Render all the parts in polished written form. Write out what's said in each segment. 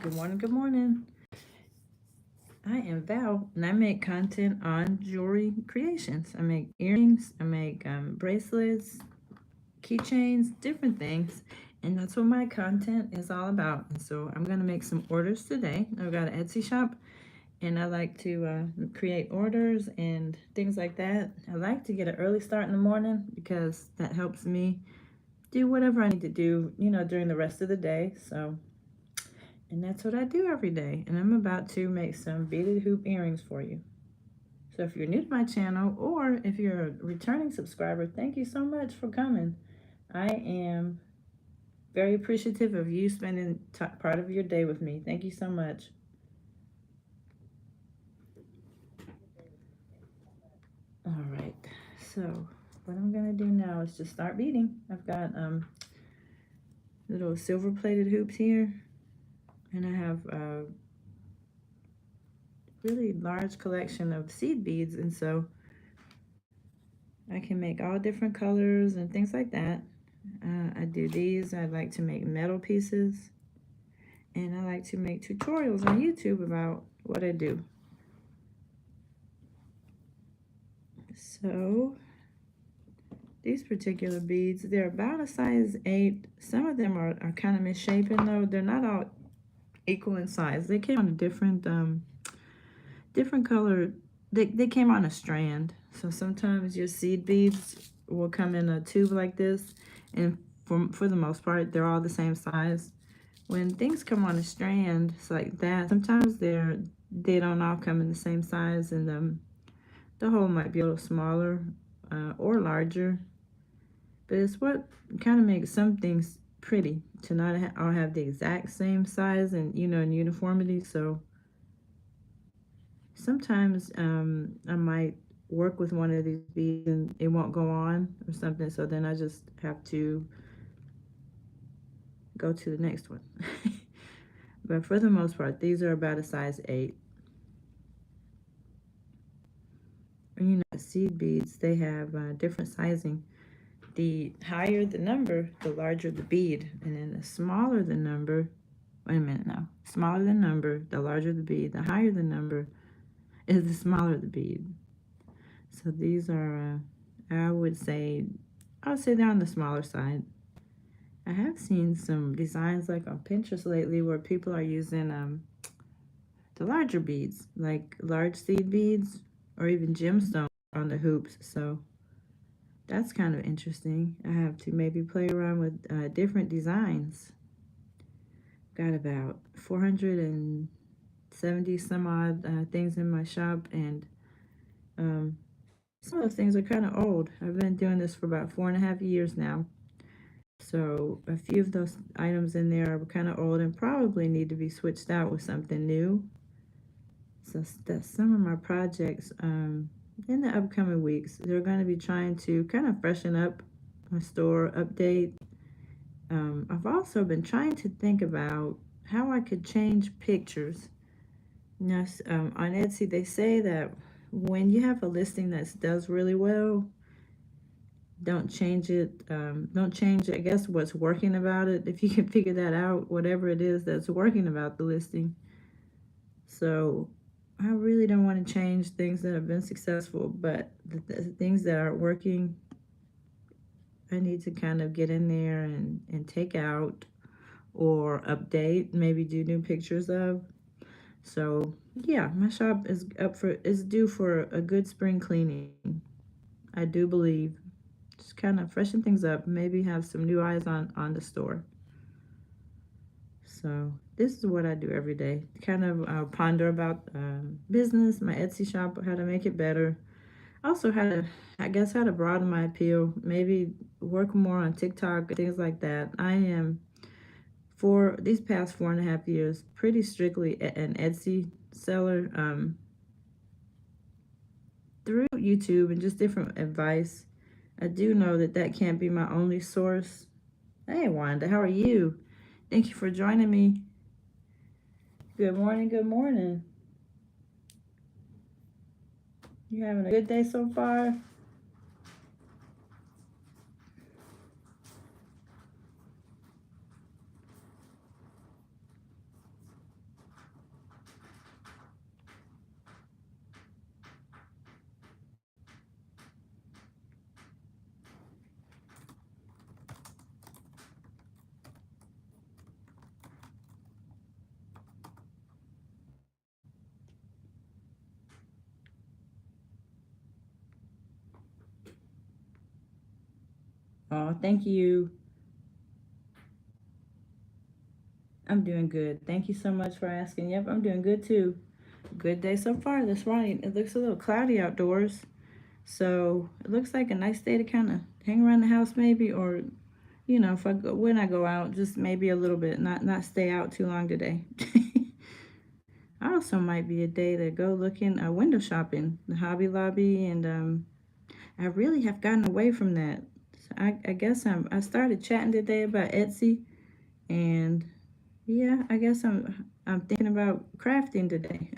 Good morning, good morning. I am Val, and I make content on jewelry creations. I make earrings, I make bracelets, keychains, different things, and that's what my content is all about. And so I'm gonna make some orders today. I've got an Etsy shop, and I like to create orders and things like that. I like to get an early start in the morning because that helps me do whatever I need to do, during the rest of the day. And that's what I do every day. And I'm about to make some beaded hoop earrings for you. So if you're new to my channel or if you're a returning subscriber, thank you so much for coming. I am very appreciative of you spending part of your day with me. Thank you so much. All right, so what I'm gonna do now is just start beading. I've got little silver plated hoops here, and I have a really large collection of seed beads, and so I can make all different colors and things like that. I do these. I like to make metal pieces, and I like to make tutorials on YouTube about what I do. So these particular beads, they're about a size 8. Some of them are kind of misshapen though. They're not all equal in size. They came on a different color. They came on a strand. So sometimes your seed beads will come in a tube like this, and for the most part, they're all the same size. When things come on a strand, it's like that. Sometimes they don't all come in the same size, and the hole might be a little smaller or larger. But it's what kind of makes some things pretty to not all have the exact same size and in uniformity. So sometimes I might work with one of these beads and it won't go on or something. So then I just have to go to the next one. But for the most part, these are about a size 8. And seed beads, they have different sizing. The higher the number, the larger the bead. And then the smaller the number, wait a minute now. Smaller the number, the larger the bead. The higher the number is the smaller the bead. So these are, I would say they're on the smaller side. I have seen some designs like on Pinterest lately where people are using the larger beads, like large seed beads or even gemstones on the hoops. So that's kind of interesting. I have to maybe play around with different designs. Got about 470 some odd things in my shop, and some of those things are kind of old. I've been doing this for about 4.5 years now. So a few of those items in there are kind of old and probably need to be switched out with something new. So that's some of my projects in the upcoming weeks. They're going to be trying to kind of freshen up my store, update. I've also been trying to think about how I could change pictures. Now, on Etsy, they say that when you have a listing that does really well, don't change it. Don't change, I guess, what's working about it. If you can figure that out, whatever it is that's working about the listing. So I really don't want to change things that have been successful, but the things that aren't working, I need to kind of get in there and take out or update, maybe do new pictures of. So yeah, my shop is due for a good spring cleaning. I do believe. Just kind of freshen things up, maybe have some new eyes on the store. So this is what I do every day. Kind of ponder about business, my Etsy shop, how to make it better. Also how to broaden my appeal, maybe work more on TikTok, things like that. I am, for these past 4.5 years, pretty strictly an Etsy seller through YouTube and just different advice. I do know that can't be my only source. Hey, Wanda, how are you? Thank you for joining me. Good morning, good morning. You having a good day so far? Oh, thank you. I'm doing good. Thank you so much for asking. Yep, I'm doing good too. Good day so far. That's right. It looks a little cloudy outdoors. So it looks like a nice day to kind of hang around the house maybe, or if I go, when I go out, just maybe a little bit, not stay out too long today. I also might be a day to go looking window shopping, the Hobby Lobby, and I really have gotten away from that. So I guess I started chatting today about Etsy, and yeah, I guess I'm thinking about crafting today.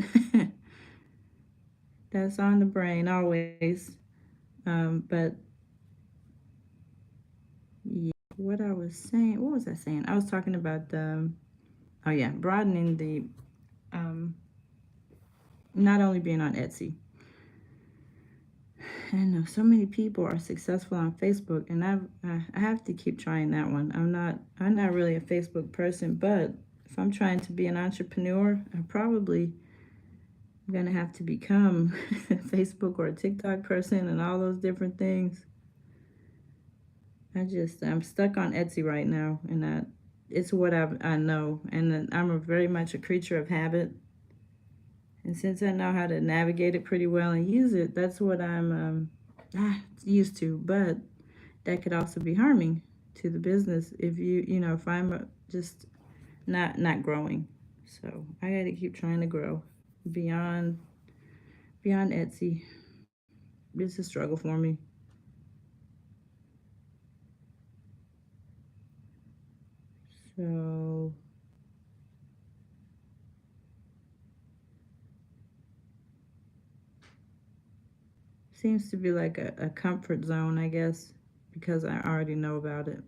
That's on the brain always. But yeah, what I was saying, what was I saying? I was talking about oh yeah, broadening the um, not only being on Etsy. I know so many people are successful on Facebook, and I have to keep trying that one. I'm not really a Facebook person, but if I'm trying to be an entrepreneur, I probably am gonna have to become a Facebook or a TikTok person and all those different things. I'm stuck on Etsy right now, and it's what I know, and I'm very much a creature of habit. And since I know how to navigate it pretty well and use it, that's what I'm used to. But that could also be harming to the business if if I'm just not growing. So I got to keep trying to grow beyond Etsy. It's a struggle for me. So seems to be like a comfort zone, I guess, because I already know about it.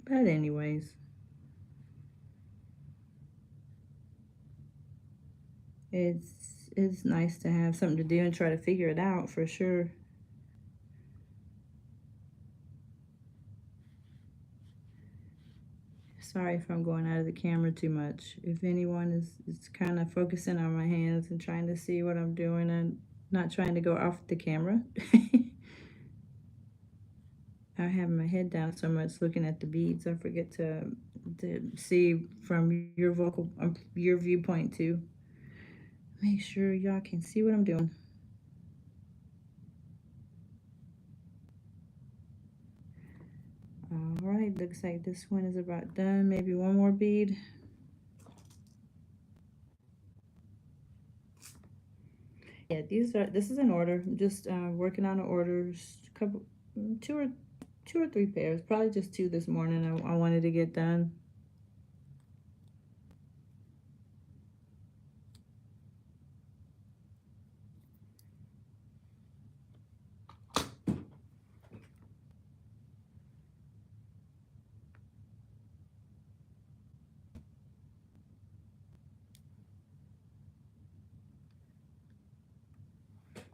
But anyways, it's nice to have something to do and try to figure it out for sure. Sorry if I'm going out of the camera too much. If anyone is kind of focusing on my hands and trying to see what I'm doing and not trying to go off the camera. I have my head down so much looking at the beads. I forget to see from your viewpoint too. Make sure y'all can see what I'm doing. All right, looks like this one is about done. Maybe one more bead. Yeah, this is an order. Just working on the orders. Couple, two or three pairs. Probably just two this morning. I wanted to get done.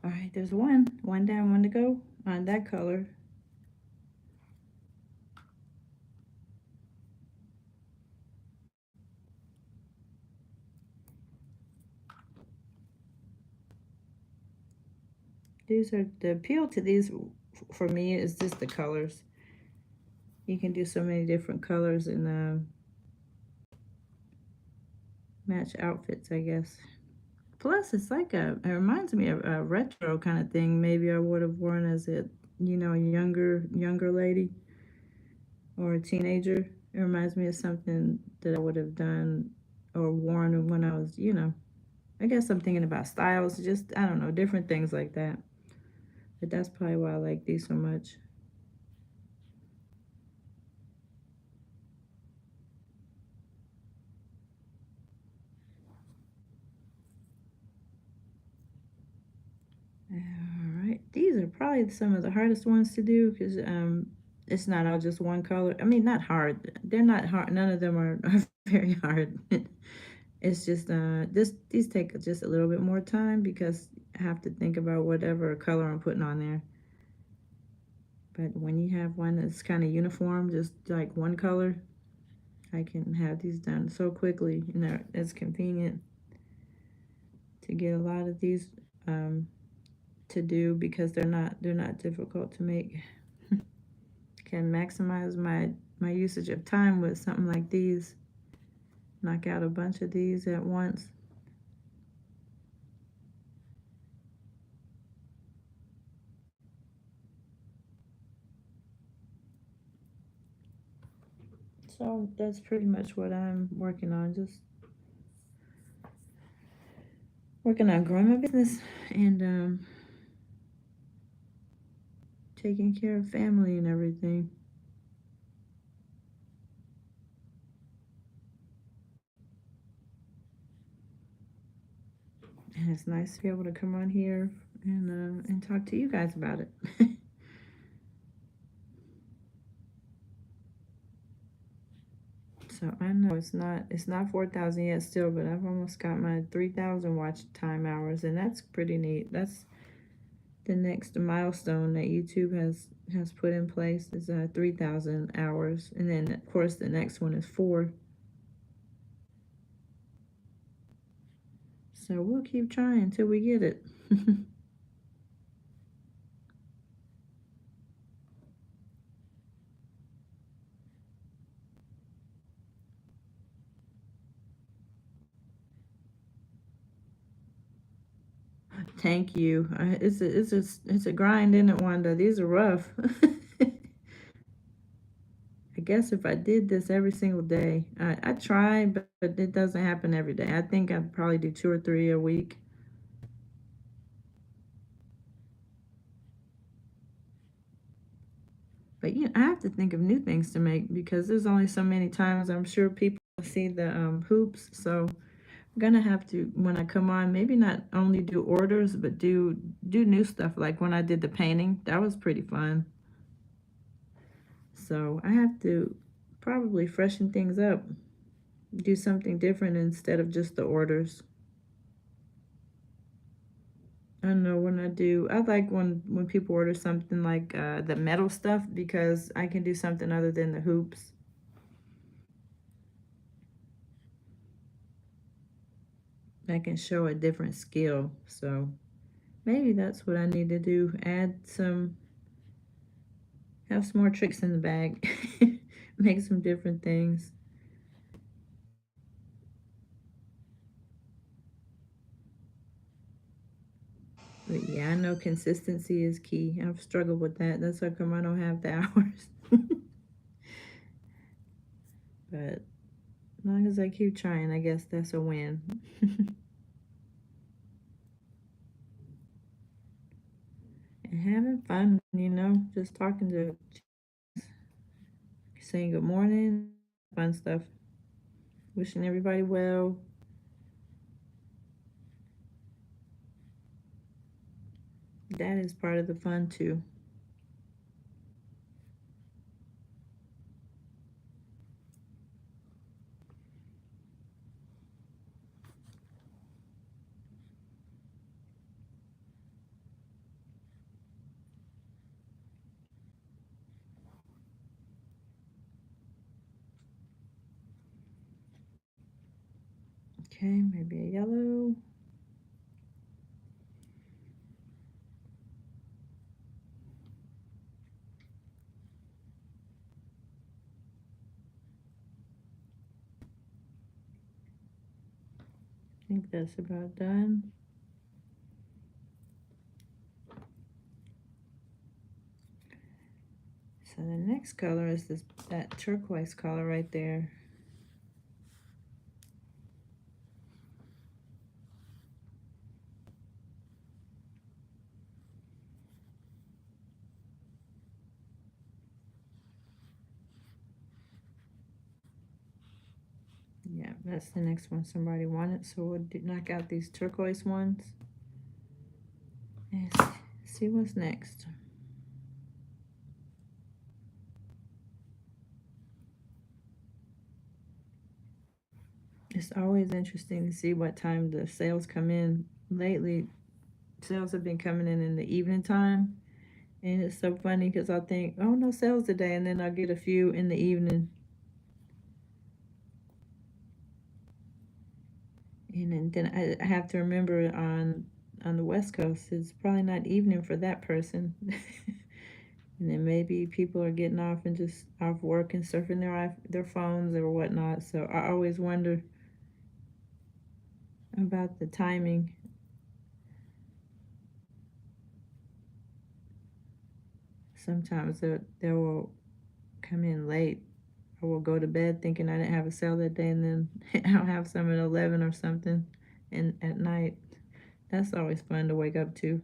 All right, there's one down, one to go on that color. These are the appeal to these for me is just the colors. You can do so many different colors and match outfits, I guess. Plus, it's like it reminds me of a retro kind of thing. Maybe I would have worn as a younger lady or a teenager. It reminds me of something that I would have done or worn when I was. I guess I'm thinking about styles, just I don't know, different things like that. But that's probably why I like these so much. All right, these are probably some of the hardest ones to do because it's not all just one color. I mean, not hard. They're not hard. None of them are very hard. It's just these take just a little bit more time because I have to think about whatever color I'm putting on there. But when you have one that's kind of uniform, just like one color, I can have these done so quickly. It's convenient to get a lot of these to do because they're not difficult to make. Can maximize my usage of time with something like these. Knock out a bunch of these at once. So that's pretty much what I'm working on. Just working on growing my business and taking care of family and everything. And it's nice to be able to come on here and talk to you guys about it. So I know it's not 4,000 yet still, but I've almost got my 3,000 watch time hours, and that's pretty neat. That's the next milestone that YouTube has put in place is 3,000 hours, and then of course the next one is 4. So we'll keep trying until we get it. Thank you. It's a grind, isn't it, Wanda? These are rough. I guess if I did this every single day, I try, but it doesn't happen every day. I think I'd probably do 2 or 3 a week. But yeah, I have to think of new things to make because there's only so many times I'm sure people see the hoops. So I'm gonna have to, when I come on, maybe not only do orders, but do new stuff. Like when I did the painting, that was pretty fun. So I have to probably freshen things up, do something different instead of just the orders. I don't know when I like when people order something like the metal stuff because I can do something other than the hoops. I can show a different skill. So maybe that's what I need to do. Have some more tricks in the bag. Make some different things. But yeah, I know consistency is key. I've struggled with that. That's how come I don't have the hours. But as long as I keep trying, I guess that's a win. And having fun, just talking to, saying good morning, fun stuff. Wishing everybody well. That is part of the fun too. Okay, maybe a yellow. I think that's about done. So the next color is that turquoise color right there. Yeah, that's the next one somebody wanted. So we'll knock out these turquoise ones and see what's next. It's always interesting to see what time the sales come in. Lately, sales have been coming in the evening time. And it's so funny because I'll think, oh, no sales today. And then I'll get a few in the evening. And then I have to remember on the West Coast, it's probably not evening for that person. And then maybe people are getting off and just off work and surfing their phones or whatnot. So I always wonder about the timing. Sometimes they will come in late. I will go to bed thinking I didn't have a sale that day, and then I'll have some at 11 or something, and at night. That's always fun to wake up to.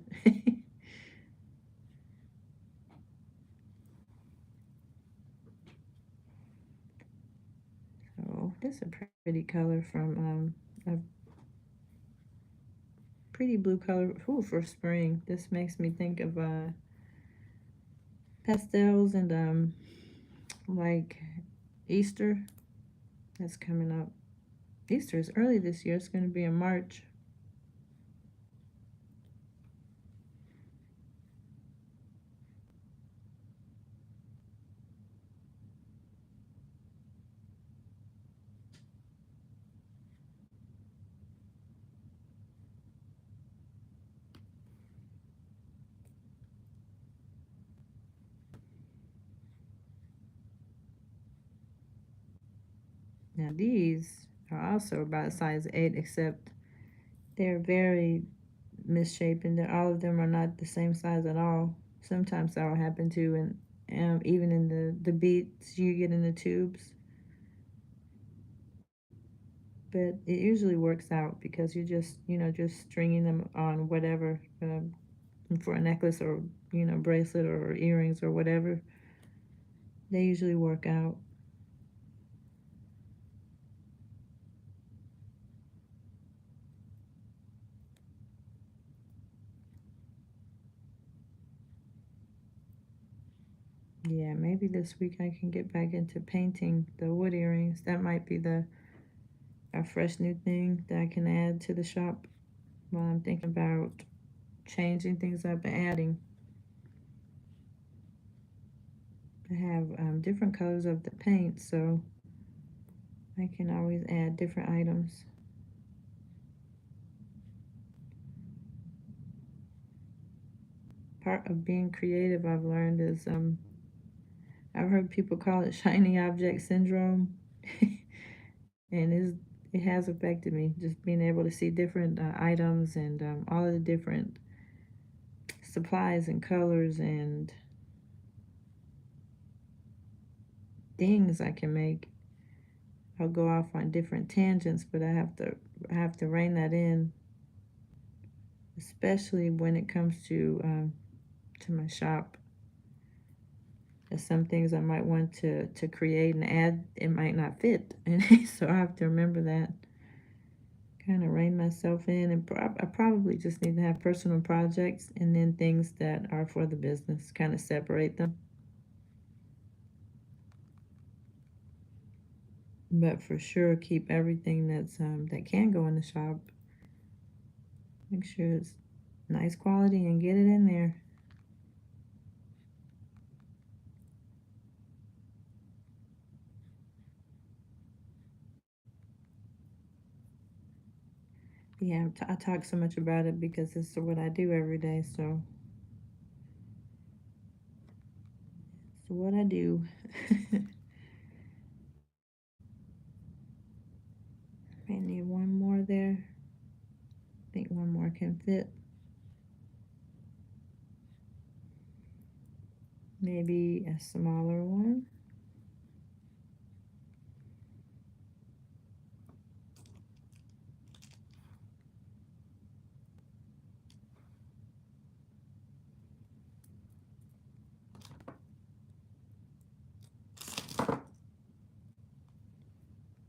So this is a pretty color from a pretty blue color. Ooh, for spring. This makes me think of pastels and like Easter. That's coming up. Easter is early this year. It's going to be in March. Now these are also about a size 8, except they're very misshapen. All of them are not the same size at all. Sometimes that will happen too, and even in the beads you get in the tubes. But it usually works out because you just just stringing them on whatever for a necklace or bracelet or earrings or whatever. They usually work out. Yeah, maybe this week I can get back into painting the wood earrings. That might be a fresh new thing that I can add to the shop while I'm thinking about changing things up and adding. I have different colors of the paint, so I can always add different items. Part of being creative, I've learned, is I've heard people call it shiny object syndrome, and it has affected me. Just being able to see different items and all of the different supplies and colors and things I can make. I'll go off on different tangents, but I have to rein that in, especially when it comes to my shop. There's some things I might want to create and add, it might not fit, and so I have to remember that. Kind of rein myself in, and I probably just need to have personal projects and then things that are for the business. Kind of separate them, but for sure keep everything that can go in the shop. Make sure it's nice quality and get it in there. Yeah, I talk so much about it because it's what I do every day. So it's what I do. May need one more there. I think one more can fit. Maybe a smaller one.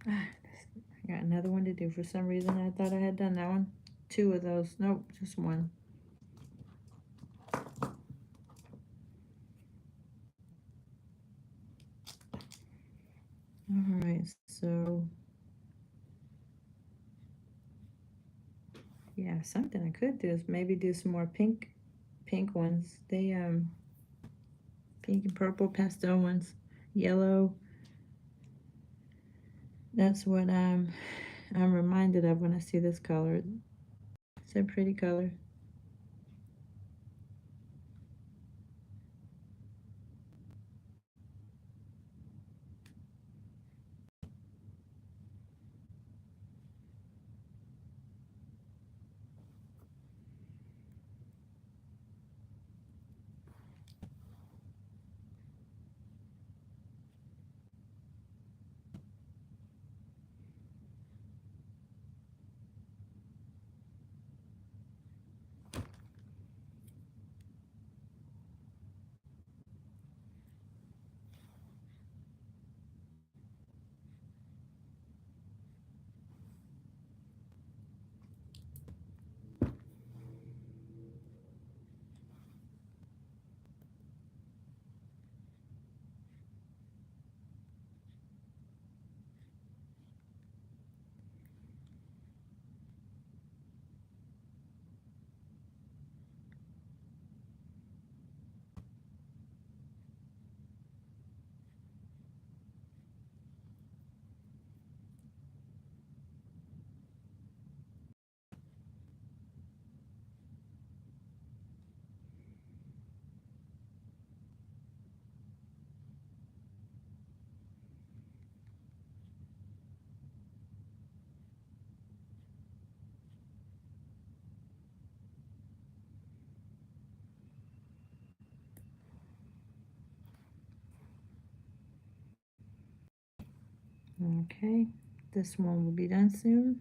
I got another one to do. For some reason, I thought I had done that one. Two of those. Nope, just one. All right, so yeah, something I could do is maybe do some more pink ones. They pink and purple pastel ones, yellow. That's what I'm reminded of when I see this color. It's a pretty color. Okay, this one will be done soon.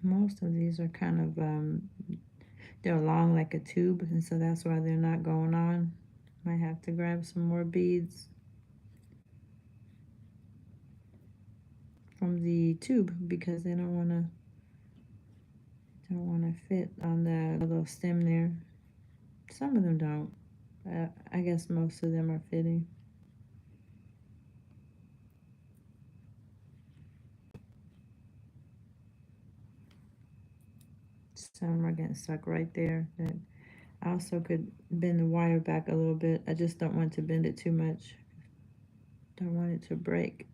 Most of these are kind of, they're long like a tube, and so that's why they're not going on. Might have to grab some more beads from the tube because they don't wanna fit on the little stem there. Some of them don't. I guess most of them are fitting. Some are getting stuck right there. I also could bend the wire back a little bit. I just don't want to bend it too much. Don't want it to break.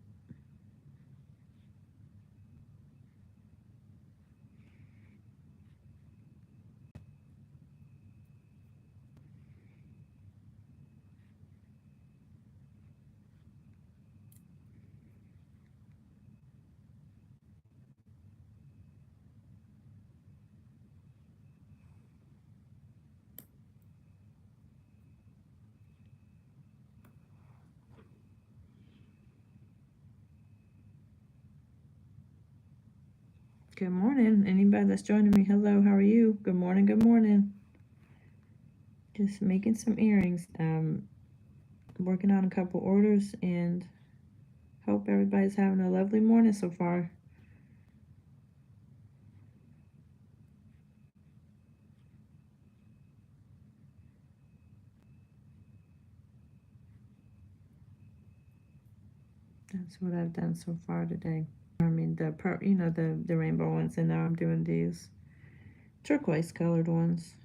Good morning. Anybody that's joining me, hello, how are you? Good morning, good morning. Just making some earrings. Working on a couple orders and hope everybody's having a lovely morning so far. That's what I've done so far today. I mean the rainbow ones, and now I'm doing these turquoise colored ones.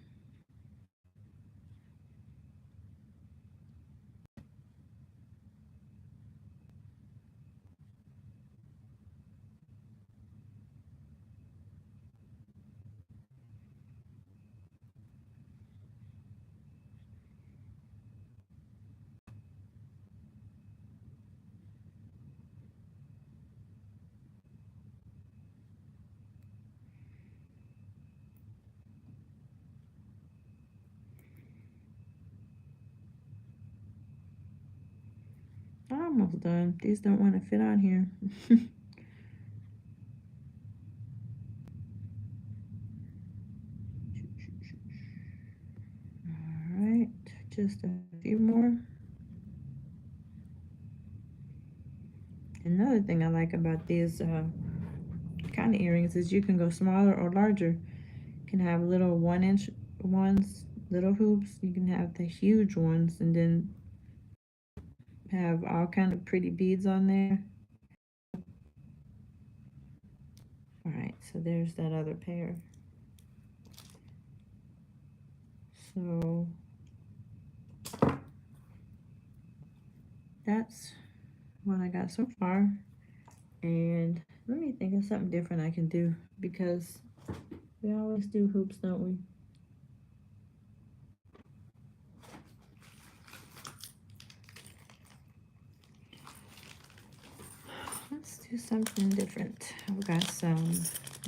Almost done. These don't want to fit on here. Alright, just a few more. Another thing I like about these kind of earrings is you can go smaller or larger. You can have little 1 inch ones, little hoops. You can have the huge ones and then have all kind of pretty beads on there. All right, so there's that other pair. So that's what I got so far. And let me think of something different I can do, because we always do hoops, don't we? Let's do something different. I've got some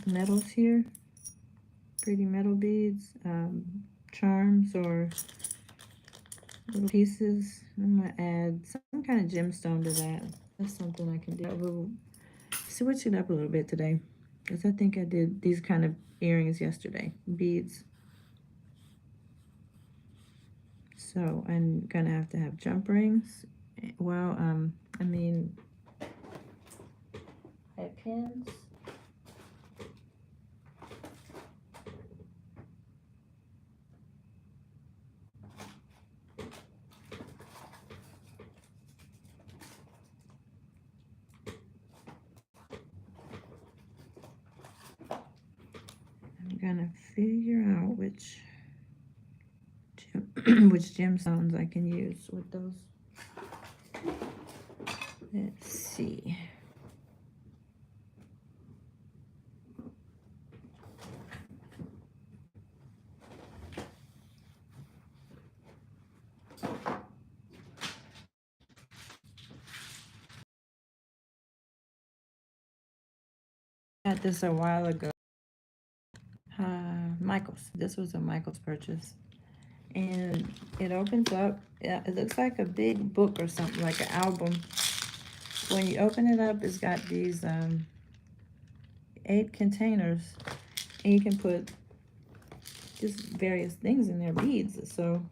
metals here, pretty metal beads, charms or little pieces. I'm gonna add some kind of gemstone to that. That's something I can do. We'll switch it up a little bit today, because I think I did these kind of earrings yesterday, beads. So I'm gonna have to have jump rings. Well, I mean, head pins. I'm gonna figure out which which gemstones I can use with those. Let's see. Got this a while ago. Michael's. This was a Michael's purchase. And it opens up. It looks like a big book or something, like an album. When you open it up, it's got these 8 containers, and you can put just various things in there, beads. So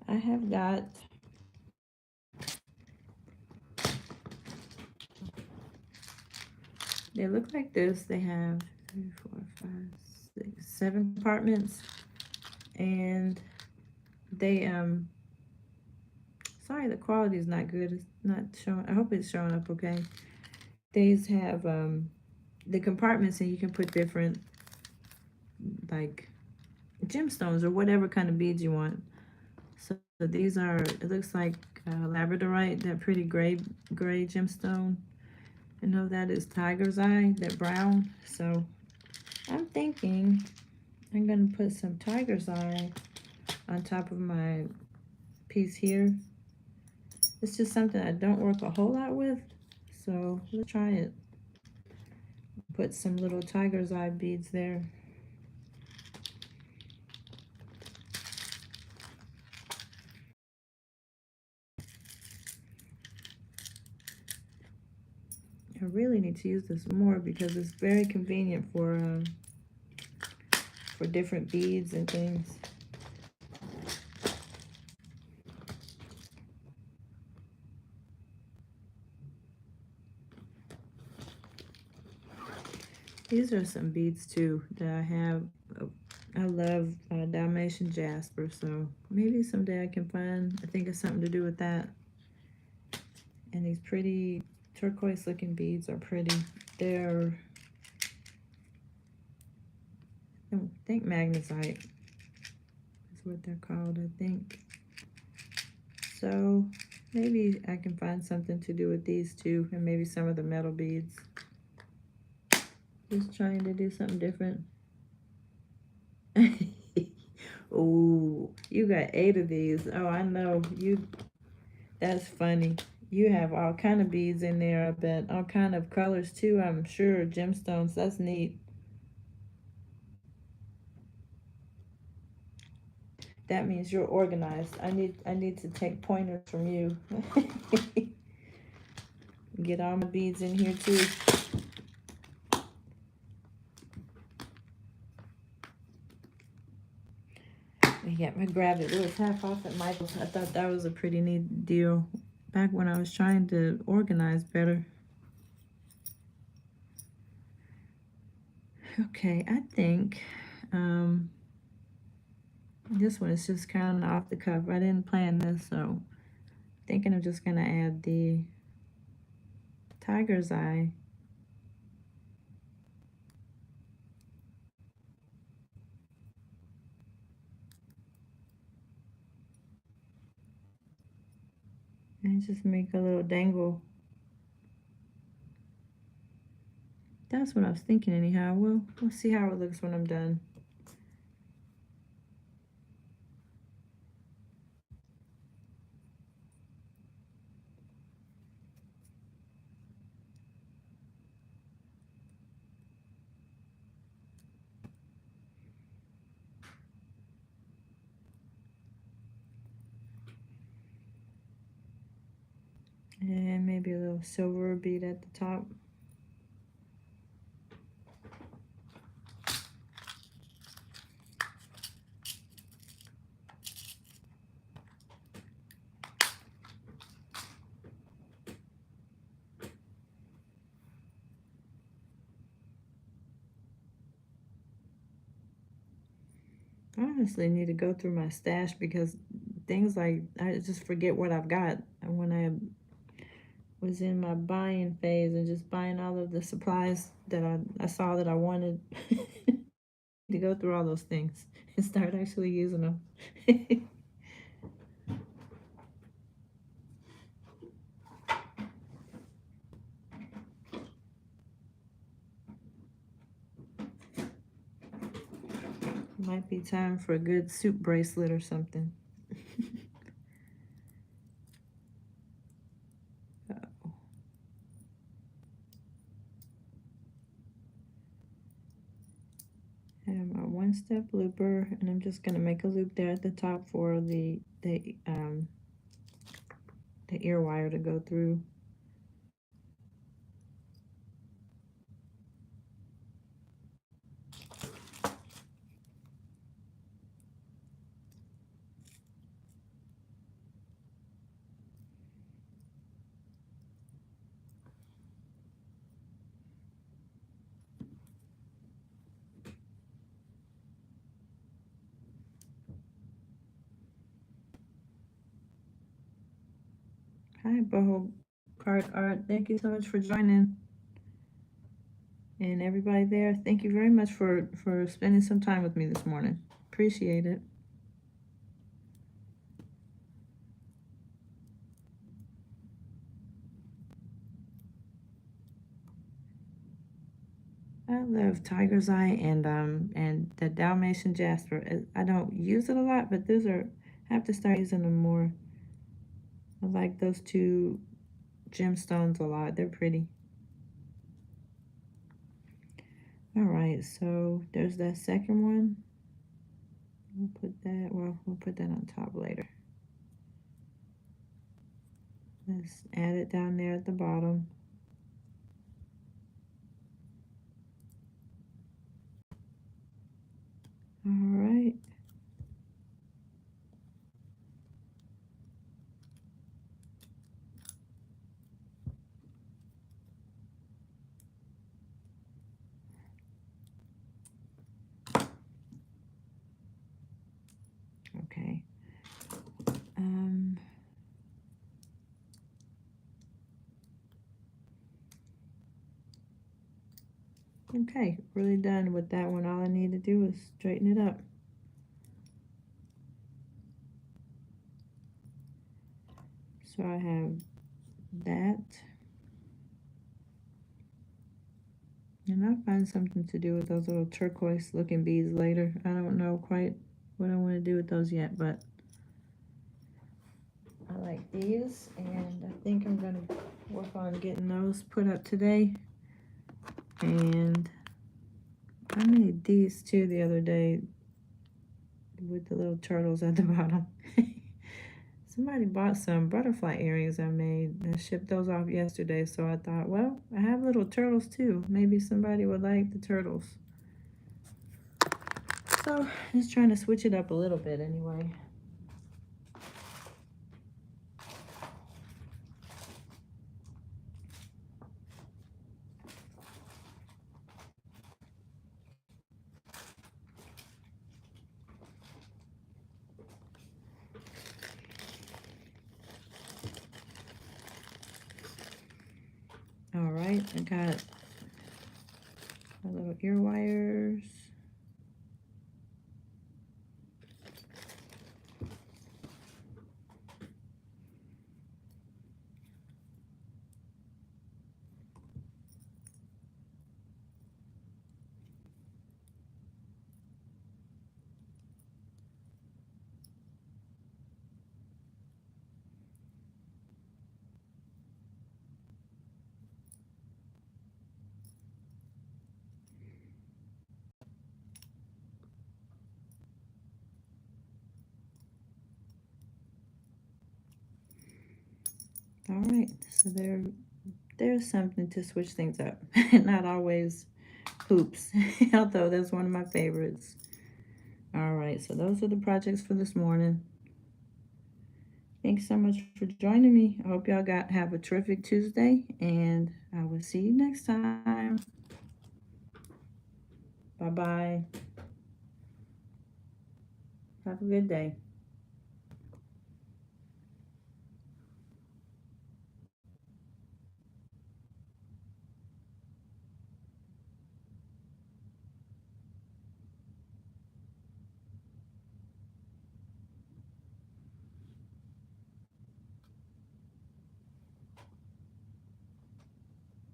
I have got they look like this. They have 3, 4, 5, 6, 7 compartments, and they sorry, the quality is not good. It's not showing. I hope it's showing up okay. These have the compartments, and you can put different, like, gemstones or whatever kind of beads you want. So these are, it looks like labradorite, that pretty gray gemstone. I know that is tiger's eye, that brown. So I'm thinking I'm gonna put some tiger's eye on top of my piece here. It's just something I don't work a whole lot with, so let's try it. Put some little tiger's eye beads there. I really need to use this more because it's very convenient for different beads and things. These are some beads too that I have. I love Dalmatian jasper, so maybe someday I can I think it's something to do with that. And these pretty turquoise looking beads are pretty. They're, I think magnesite is what they're called, I think. So maybe I can find something to do with these two, and maybe some of the metal beads. Just trying to do something different. Oh, you got 8 of these. Oh, I know. That's funny. You have all kind of beads in there, I bet. All kind of colors too, I'm sure. Gemstones. That's neat. That means you're organized. I need to take pointers from you. Get all my beads in here too. Yeah, I grabbed it. It was half off at Michael's. I thought that was a pretty neat deal back when I was trying to organize better. Okay, I think this one is just kind of off the cuff. I didn't plan this, so thinking I'm just gonna add the Tiger's Eye. And just make a little dangle. That's what I was thinking anyhow. Well, we'll see how it looks when I'm done. And maybe a little silver bead at the top. I honestly need to go through my stash because things like, I just forget what I've got. And when I was in my buying phase and just buying all of the supplies that I saw that I wanted, to go through all those things and start actually using them. Might be time for a good soup bracelet or something. Uh-oh. I have my one-step looper, and I'm just gonna make a loop there at the top for the ear wire to go through. Hi, Boho Card Art. Thank you so much for joining. And everybody there, thank you very much for spending some time with me this morning. Appreciate it. I love Tiger's Eye and the Dalmatian Jasper. I don't use it a lot, but those are, I have to start using them more. I like those two gemstones a lot. They're pretty. All right, so there's that second one. We'll put that, well, we'll put that on top later. Let's add it down there at the bottom. All right. Okay. Okay, really done with that one. All I need to do is straighten it up. So I have that. And I'll find something to do with those little turquoise looking beads later. I don't know quite what I want to do with those yet, but I like these, and I think I'm going to work on getting those put up today. And I made these too the other day with the little turtles at the bottom. Somebody bought some butterfly earrings I made. I shipped those off yesterday, so I thought, well, I have little turtles too. Maybe somebody would like the turtles. So, just trying to switch it up a little bit anyway. right, I got my little ear wires. All right, so there's something to switch things up. Not always hoops, although that's one of my favorites. All right, so those are the projects for this morning. Thanks so much for joining me. I hope y'all have a terrific Tuesday, and I will see you next time. Bye-bye. Have a good day.